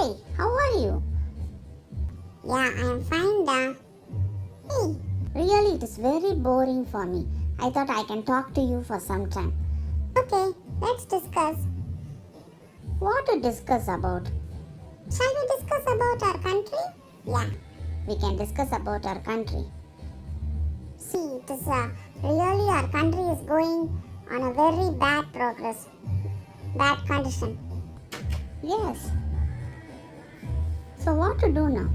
Hi, how are you? Yeah, I am fine, Da. Hey, really, it is very boring for me. I thought I can talk to you for some time. Okay, let's discuss. What to discuss about? Shall we discuss about our country? Yeah, we can discuss about our country. See, it is really our country is going on a very bad progress, bad condition. Yes. So what to do now?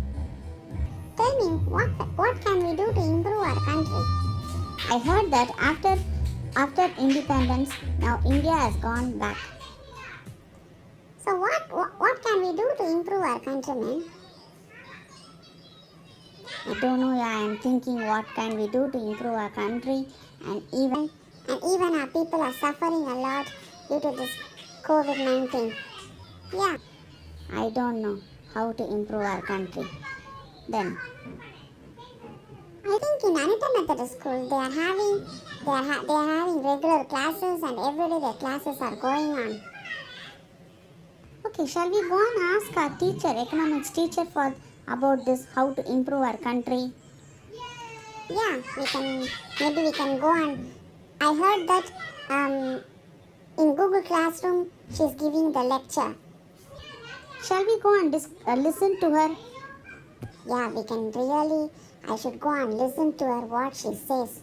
Tell me, what can we do to improve our country? I heard that after independence, now India has gone back. So what can we do to improve our country, man? I don't know. Yeah, I am thinking what can we do to improve our country, and even our people are suffering a lot due to this COVID-19. Yeah, I don't know how to improve our country. Then I think in Anita Methodist School they are having regular classes and every day their classes are going on. Okay, shall we go and ask our teacher, economics teacher, for about this how to improve our country? Yeah, we can go on. I heard that in Google Classroom she's giving the lecture. Shall we go and listen to her? Yeah, we can really. I should go and listen to her what she says.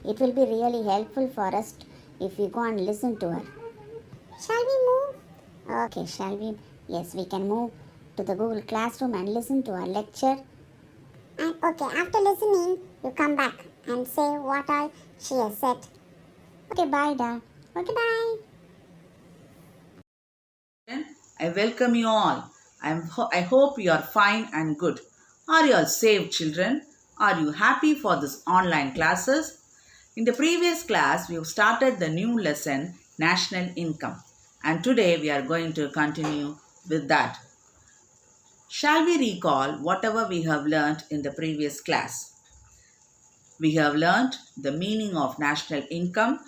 It will be really helpful for us if we go and listen to her. Shall we move? Okay, shall we? Yes, we can move to the Google Classroom and listen to her lecture. And okay, after listening, you come back and say what all she has said. Okay, bye, Da. Okay, bye. I welcome you all. I hope you are fine and good. Are you all safe, children? Are you happy for this online classes? In the previous class, we have started the new lesson, National Income. And today we are going to continue with that. Shall we recall whatever we have learnt in the previous class? We have learnt the meaning of national income,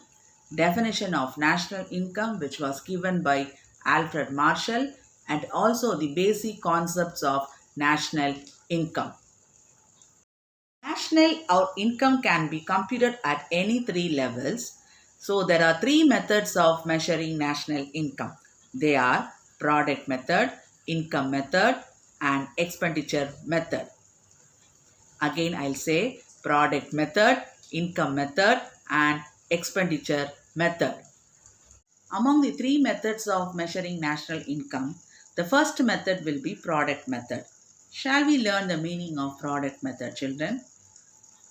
definition of national income which was given by Alfred Marshall, and also the basic concepts of national income. National or income can be computed at any three levels. So there are three methods of measuring national income. They are product method, income method, and expenditure method. Again, I'll say product method, income method, and expenditure method. Among the three methods of measuring national income, the first method will be product method. Shall we learn the meaning of product method, children?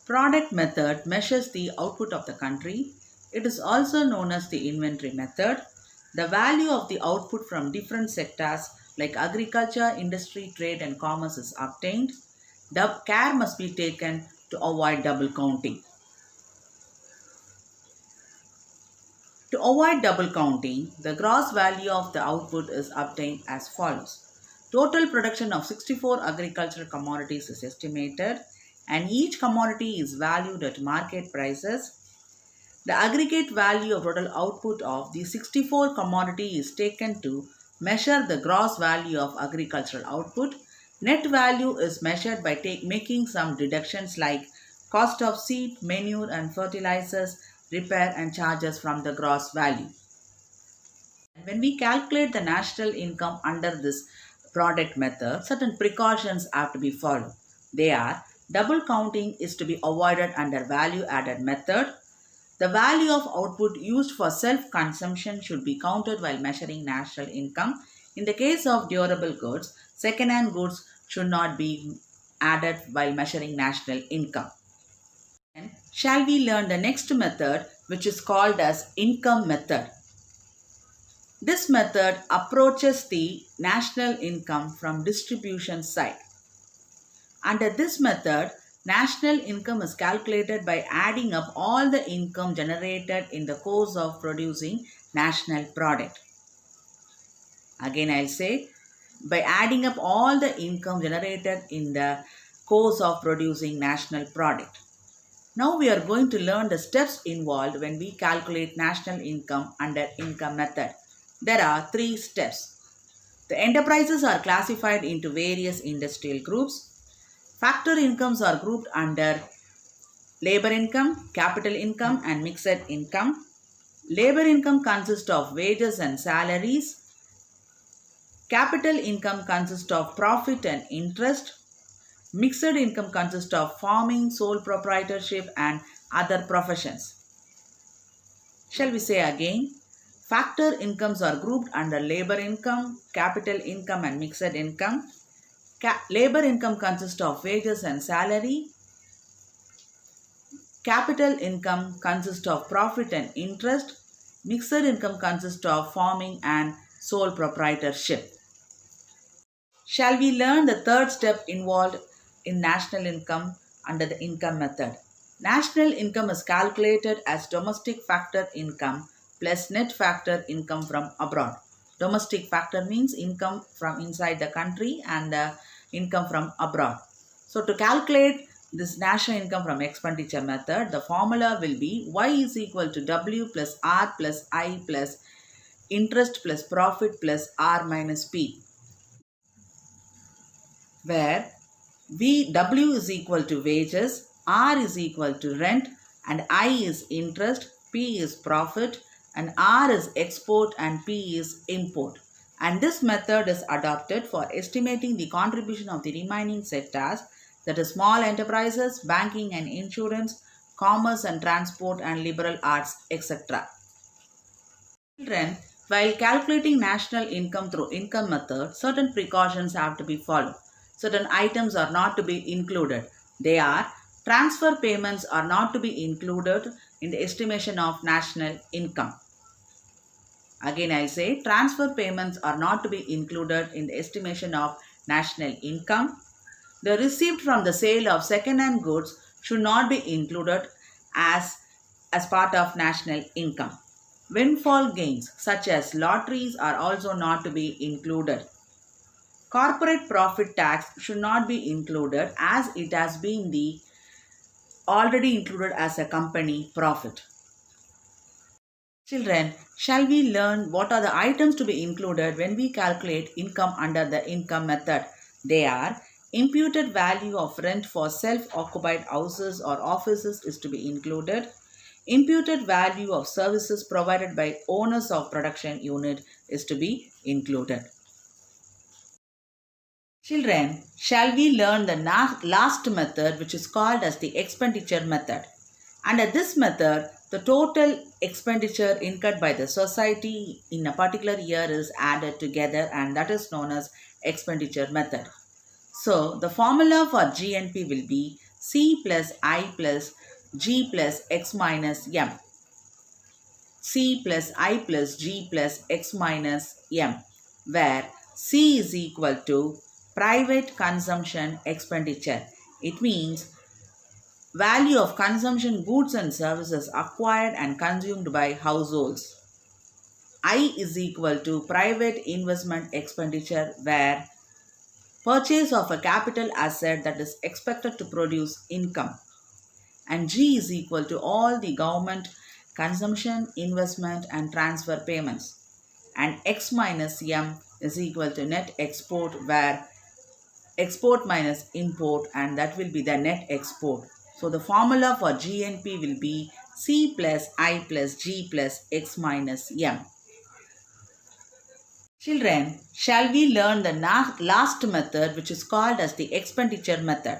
Product method measures the output of the country. It is also known as the inventory method. The value of the output from different sectors like agriculture, industry, trade, and commerce is obtained. The care must be taken to avoid double counting. To avoid double counting, the gross value of the output is obtained as follows. Total production of 64 agricultural commodities is estimated and each commodity is valued at market prices. The aggregate value of total output of the 64 commodity is taken to measure the gross value of agricultural output. Net value is measured by making some deductions like cost of seed, manure and fertilizers, repair and charges from the gross value. When we calculate the national income under this product method, certain precautions have to be followed. They are double counting is to be avoided under value added method. The value of output used for self-consumption should be counted while measuring national income. In the case of durable goods, second-hand goods should not be added while measuring national income. Then, shall we learn the next method which is called as income method? This method approaches the national income from distribution side. Under this method, national income is calculated by adding up all the income generated in the course of producing national product. Again, I'll say by adding up all the income generated in the course of producing national product. Now we are going to learn the steps involved when we calculate national income under income method. There are three steps. The enterprises are classified into various industrial groups. Factor incomes are grouped under labor income, capital income, and mixed income. Labor income consists of wages and salaries. Capital income consists of profit and interest. Mixed income consists of farming, sole proprietorship, and other professions. Shall we say again? Factor incomes are grouped under labor income, capital income, and mixed income. Labor income consists of wages and salary. Capital income consists of profit and interest. Mixed income consists of farming and sole proprietorship. Shall we learn the third step involved in national income under the income method? National income is calculated as domestic factor income plus net factor income from abroad. Domestic factor means income from inside the country and income from abroad. So to calculate this national income from expenditure method, the formula will be Y is equal to W plus R plus I plus interest plus profit plus R minus P, where W is equal to wages, R is equal to rent, and I is interest, P is profit, and R is export and P is import. And this method is adopted for estimating the contribution of the remaining sectors, that is small enterprises, banking and insurance, commerce and transport, and liberal arts, etc. Children, while calculating national income through income method, certain precautions have to be followed. Certain items are not to be included. They are: transfer payments are not to be included in the estimation of national income. Again, I say transfer payments are not to be included in the estimation of national income. The receipt from the sale of second-hand goods should not be included as part of national income. Windfall gains such as lotteries are also not to be included. Corporate profit tax should not be included as it has been already included as a company profit. Children, shall we learn what are the items to be included when we calculate income under the income method? They are: imputed value of rent for self-occupied houses or offices is to be included. Imputed value of services provided by owners of production unit is to be included. Children, shall we learn the last method, which is called as the expenditure method? Under this method, the total expenditure incurred by the society in a particular year is added together, and that is known as expenditure method. So, the formula for GNP will be C plus I plus G plus X minus M. C plus I plus G plus X minus M, where C is equal to private consumption expenditure. It means value of consumption goods and services acquired and consumed by households. I is equal to private investment expenditure, where purchase of a capital asset that is expected to produce income. And G is equal to all the government consumption, investment, and transfer payments. And X minus M is equal to net export, where export minus import, and that will be the net export. So the formula for GNP will be C plus I plus G plus X minus M. Children, shall we learn the last method, which is called as the expenditure method?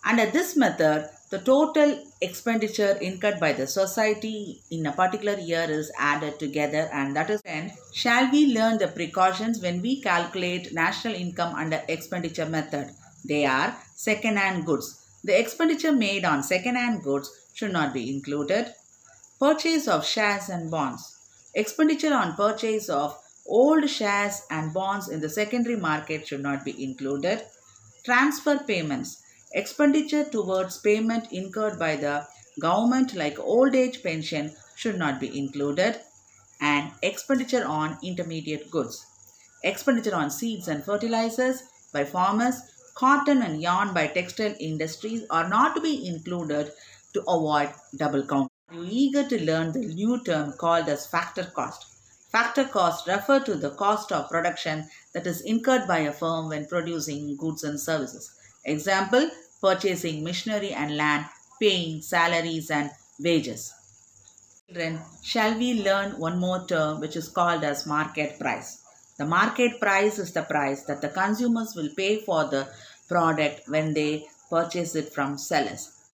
Under this method, the total expenditure incurred by the society in a particular year is added together, and that is then shall we learn the precautions when we calculate national income under expenditure method? They are second-hand goods. The expenditure made on second-hand goods should not be included. Purchase of shares and bonds. Expenditure on purchase of old shares and bonds in the secondary market should not be included. Transfer payments. Expenditure towards payment incurred by the government like old age pension should not be included. And expenditure on intermediate goods. Expenditure on seeds and fertilizers by farmers, cotton and yarn by textile industries are not to be included to avoid double count. Are you eager to learn the new term called as factor cost? Factor costs refer to the cost of production that is incurred by a firm when producing goods and services. Example, purchasing machinery and land, paying salaries and wages. Children, shall we learn one more term which is called as market price? The market price is the price that the consumers will pay for the product when they purchase it from sellers.